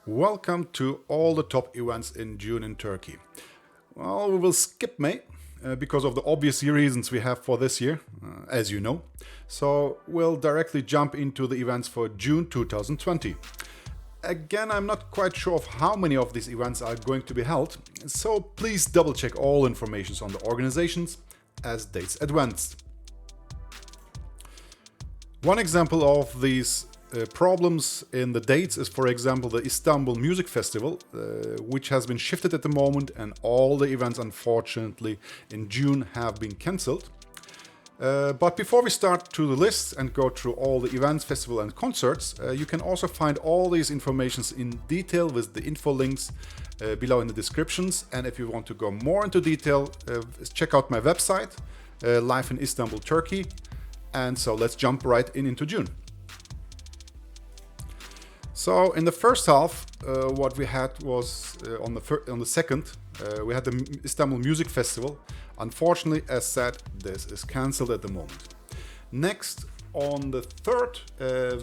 Welcome to all the top events in June in Turkey. Well, we will skip May because of the obvious reasons we have for this year, as you know. So we'll directly jump into the events for June 2020. Again, I'm not quite sure of how many of these events are going to be held, so please double check all information on the organizations as dates advance. One example of these problems in the dates is, for example, the Istanbul Music Festival, which has been shifted at the moment, and all the events, unfortunately, in June have been cancelled. But before we start to the list and go through all the events, festival and concerts, you can also find all these informations in detail with the info links below in the descriptions. And if you want to go more into detail, check out my website, Live in Istanbul, Turkey. And so let's jump right into June. So in the first half, what we had was on the second, we had the Istanbul Music Festival. Unfortunately, as said, this is cancelled at the moment. Next, on the third,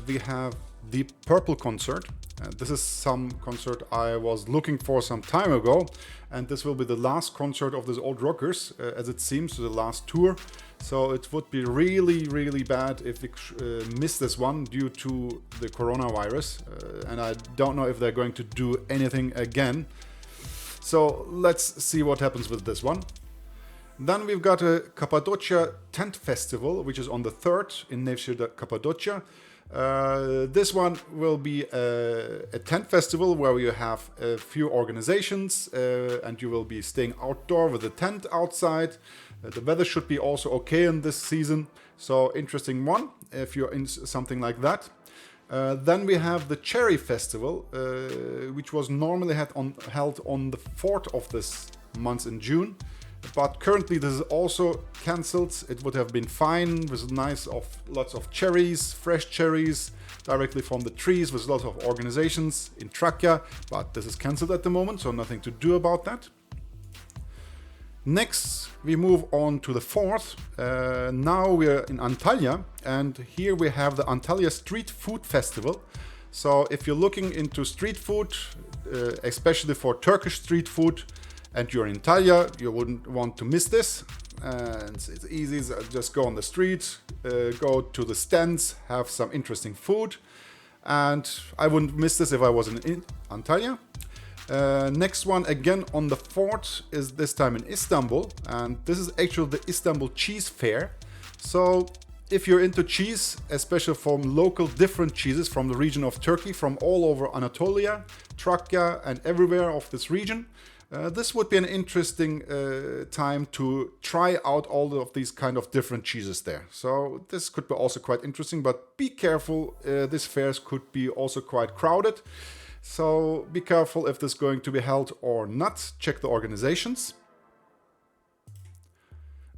we have the Purple concert. This is some concert I was looking for some time ago, and this will be the last concert of these old rockers, as it seems, the last tour. So it would be really bad if we miss this one due to the coronavirus, and I don't know if they're going to do anything again. So let's see what happens with this one. Then we've got a Cappadocia tent festival, which is on the 3rd in Nevşehir, Cappadocia. This one will be a tent festival where you have a few organizations and you will be staying outdoor with a tent outside. The weather should be also okay in this season, so interesting one if you're in something like that. Then we have the Cherry Festival, which was normally held on the 4th of this month in June. But currently this is also cancelled. It would have been fine with lots of cherries, fresh cherries, directly from the trees with lots of organizations in Trakya. But this is cancelled at the moment, so nothing to do about that. Next, we move on to the 4th. Now we are in Antalya, and here we have the Antalya Street Food Festival. So if you're looking into street food, especially for Turkish street food, and you're in Antalya, you wouldn't want to miss this. And it's easy, so just go on the street, go to the stands, have some interesting food. And I wouldn't miss this if I was in Antalya. Next one, again on the 4th, is this time in Istanbul. And this is actually the Istanbul Cheese Fair. So if you're into cheese, especially from local different cheeses from the region of Turkey, from all over Anatolia, Trakya, and everywhere of this region, this would be an interesting time to try out all of these kind of different cheeses there. So this could be also quite interesting, but be careful, these fairs could be also quite crowded. So be careful if this is going to be held or not. Check the organizations.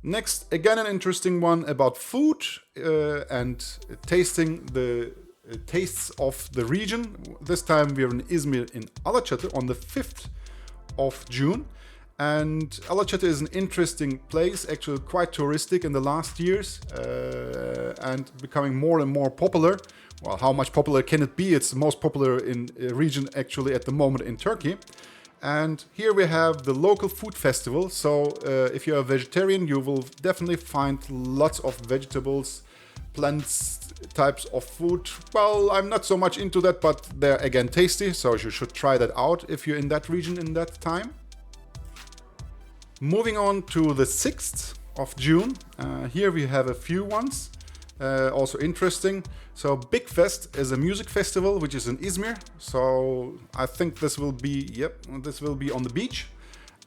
Next, again an interesting one about food and tasting the tastes of the region. This time we're in Izmir in Alaçatı on the 5th of June, and Alaçatı is an interesting place, actually quite touristic in the last years, and becoming more and more popular. Well, how much popular can it be? It's the most popular in a region actually at the moment in Turkey. And here we have the local food festival. So if you're a vegetarian, you will definitely find lots of vegetables, plants, types of food. Well, I'm not so much into that, but they're again tasty, so you should try that out if you're in that region in that time. Moving on to the 6th of June, here we have a few ones, also interesting. So Bigfest is a music festival which is in Izmir, so I think this will be on the beach,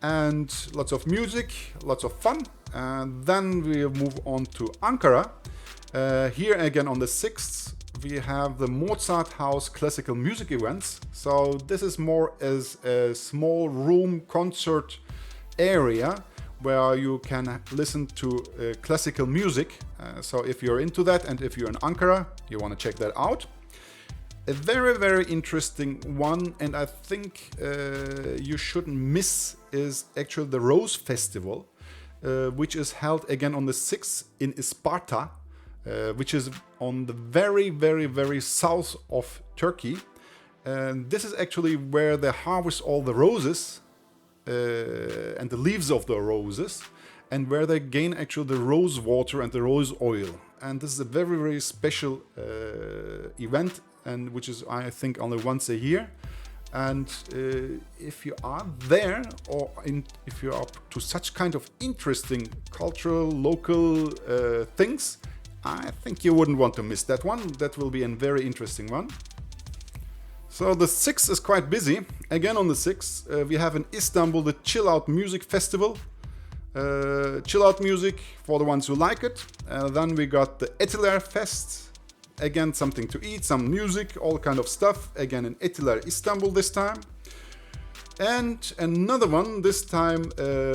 and lots of music, lots of fun. And then we move on to Ankara. Here again on the 6th, we have the Mozarthaus classical music events. So this is more as a small room concert area where you can listen to classical music. So if you're into that and if you're in Ankara, you want to check that out. A very interesting one, and I think you shouldn't miss, is actually the Rose Festival, which is held again on the 6th in Isparta, which is on the very south of Turkey. And this is actually where they harvest all the roses and the leaves of the roses, and where they gain actually the rose water and the rose oil. And this is a very, very special event, and which is, I think, only once a year. And if you are there, or if you are to such kind of interesting cultural, local things, I think you wouldn't want to miss that one. That will be a very interesting one. So the 6th is quite busy. Again on the 6th, we have in Istanbul the Chillout Music Festival. Chillout music for the ones who like it. Then we got the Etiler Fest. Again, something to eat, some music, all kind of stuff. Again in Etiler, Istanbul this time. And another one, this time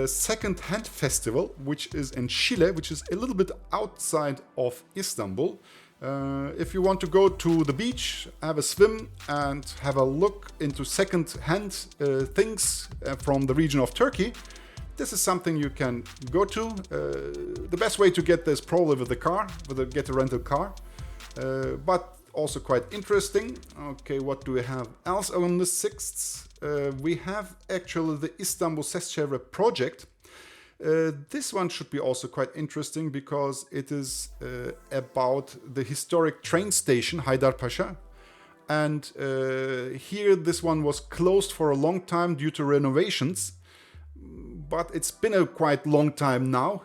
second-hand festival, which is in Chile, which is a little bit outside of Istanbul. If you want to go to the beach, have a swim and have a look into second-hand things from the region of Turkey, this is something you can go to. The best way to get there is probably with the car, get a rental car, but also quite interesting. Okay, what do we have else on the 6th? We have actually the Istanbul SesÇevre project. This one should be also quite interesting because it is about the historic train station Haydarpaşa, and here this one was closed for a long time due to renovations, but it's been a quite long time now,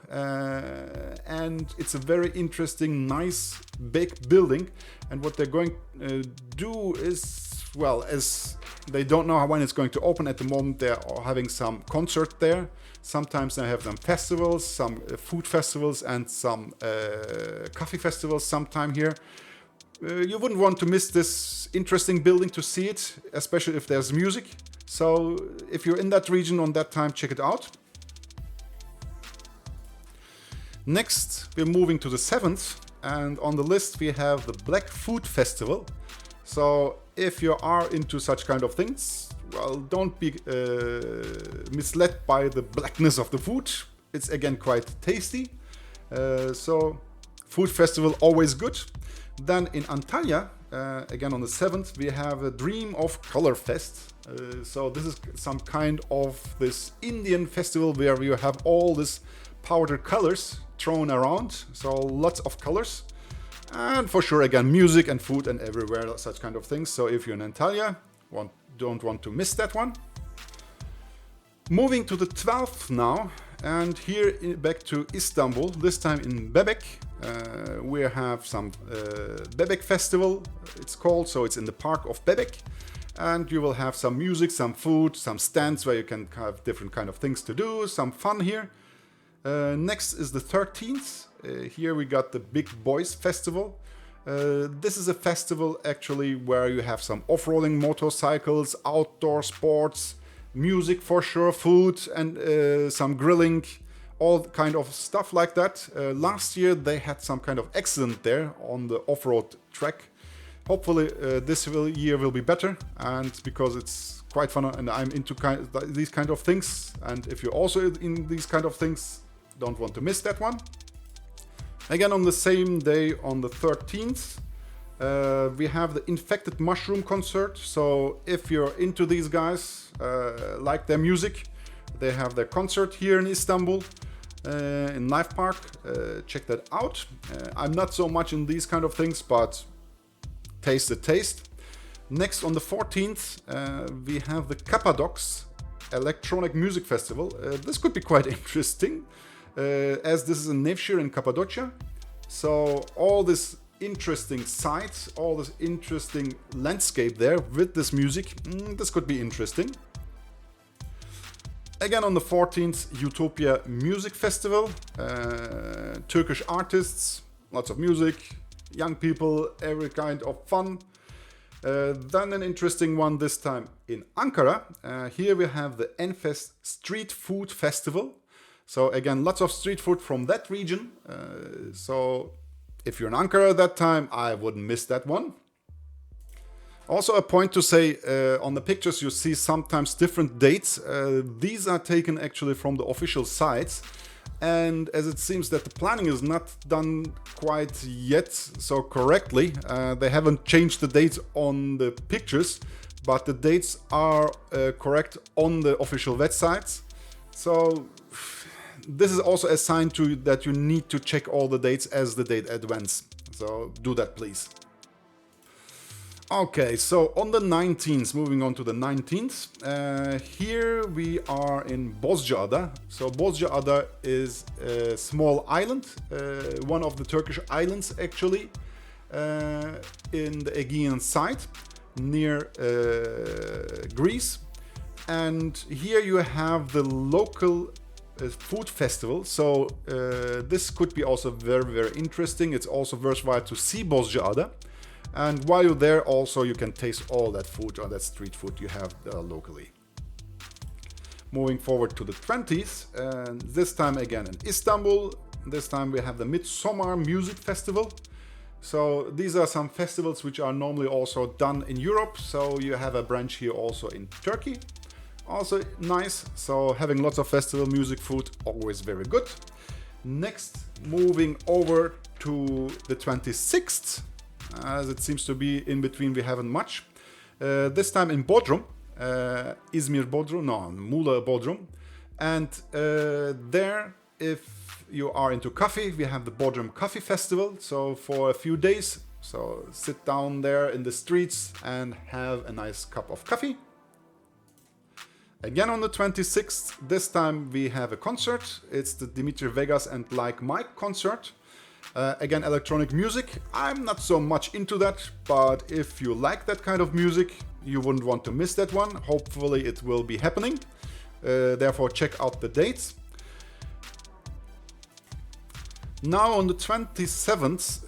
and it's a very interesting, nice, big building. And what they're going to do is, well, as they don't know when it's going to open at the moment, they're having some concert there. Sometimes they have some festivals, some food festivals, and some coffee festivals sometime here. You wouldn't want to miss this interesting building to see it, especially if there's music. So if you're in that region on that time, check it out. Next, we're moving to the 7th, and on the list we have the Black Food Festival. So if you are into such kind of things, well, don't be misled by the blackness of the food. It's again quite tasty. So food festival, always good. Then in Antalya, again on the 7th, we have a Dream of Color Fest. So this is some kind of this Indian festival where you have all these powder colors thrown around. So lots of colors. And for sure, again, music and food and everywhere, such kind of things. So if you're in Antalya, don't want to miss that one. Moving to the 12th now, and here back to Istanbul, this time in Bebek. We have some Bebek Festival, it's called, so it's in the park of Bebek. And you will have some music, some food, some stands where you can have different kind of things to do, some fun here. Next is the 13th. Here we got the BigBoyz Festival. This is a festival actually where you have some off-roading motorcycles, outdoor sports, music for sure, food, and some grilling, all kind of stuff like that. Last year they had some kind of accident there on the off-road track. Hopefully this year will be better, and because it's quite fun and I'm into these kind of things, and if you're also in these kind of things, don't want to miss that one. Again on the same day, on the 13th, we have the Infected Mushroom concert. So if you're into these guys, like their music, they have their concert here in Istanbul, in Life Park. Check that out. I'm not so much in these kind of things, but taste the taste. Next on the 14th, we have the Cappadox Electronic Music Festival. This could be quite interesting. As this is in Nevşehir in Cappadocia. So all this interesting sights, all this interesting landscape there with this music, this could be interesting. Again on the 14th, Youthopia Music Festival. Turkish artists, lots of music, young people, every kind of fun. Then an interesting one this time in Ankara. Here we have the EnFest Street Food Festival. So again, lots of street food from that region. So if you're in Ankara at that time, I wouldn't miss that one. Also a point to say, on the pictures you see sometimes different dates. These are taken actually from the official sites. And as it seems that the planning is not done quite yet so correctly, they haven't changed the dates on the pictures. but the dates are correct on the official websites. So this is also a sign to you that you need to check all the dates as the date advance. So do that, please. Okay, so on the 19th, moving on to the 19th, here we are in Bozcaada. So Bozcaada is a small island, one of the Turkish islands actually, in the Aegean side, near Greece. And here you have the local food festival. So this could be also very, very interesting. It's also worthwhile to see Bozcaada. And while you're there, also you can taste all that food or that street food you have locally. Moving forward to the 20th, and this time again in Istanbul. This time we have the MidSommar Music Festival. So these are some festivals which are normally also done in Europe. So you have a branch here also in Turkey. Also nice. So having lots of festival music, food, always very good. Next, moving over to the 26th. As it seems to be in between, we haven't much. This time in Bodrum, Muğla Bodrum. And there, if you are into coffee, we have the Bodrum Coffee Festival. So for a few days, so sit down there in the streets and have a nice cup of coffee. Again on the 26th, this time we have a concert. It's the Dimitri Vegas and Like Mike concert. Again, electronic music. I'm not so much into that, but if you like that kind of music, you wouldn't want to miss that one. Hopefully it will be happening. Therefore, check out the dates. Now on the 27th,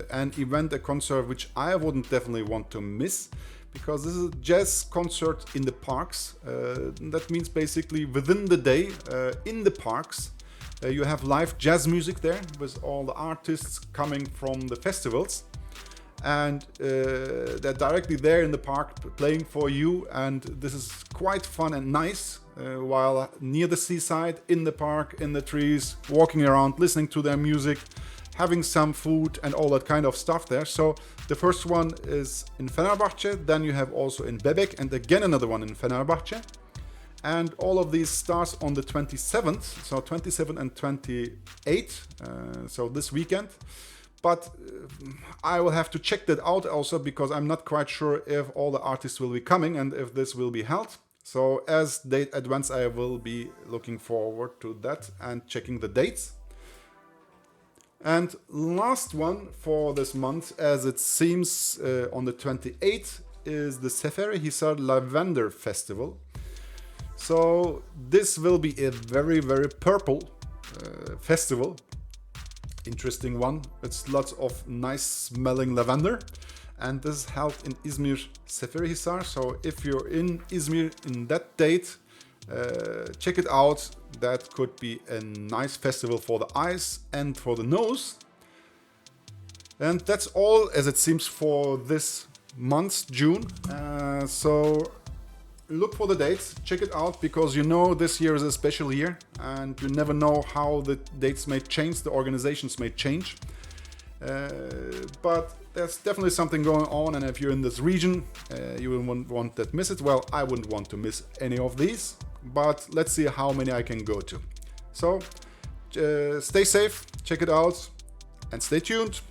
an event, a concert which I wouldn't definitely want to miss, because this is a jazz concert in the parks. That means basically within the day, in the parks, you have live jazz music there with all the artists coming from the festivals, and they're directly there in the park playing for you, and this is quite fun and nice while near the seaside, in the park, in the trees, walking around, listening to their music, having some food and all that kind of stuff there. So the first one is in Fenerbahçe, then you have also in Bebek, and again another one in Fenerbahçe. And all of these starts on the 27th, so 27 and 28, so this weekend. But I will have to check that out also, because I'm not quite sure if all the artists will be coming and if this will be held. So as date advance, I will be looking forward to that and checking the dates. And last one for this month, as it seems on the 28th, is the SesÇevre Lavender Festival. So this will be a very, very purple festival. Interesting one. It's lots of nice smelling lavender. And this is held in İzmir Seferihisar. So if you're in İzmir in that date, check it out. That could be a nice festival for the eyes and for the nose. And that's all as it seems for this month, June. So look for the dates, check it out, because you know this year is a special year and you never know how the dates may change, the organizations may change. But there's definitely something going on, and if you're in this region, you wouldn't want to miss it. Well, I wouldn't want to miss any of these, but let's see how many I can go to. So stay safe, check it out, and stay tuned.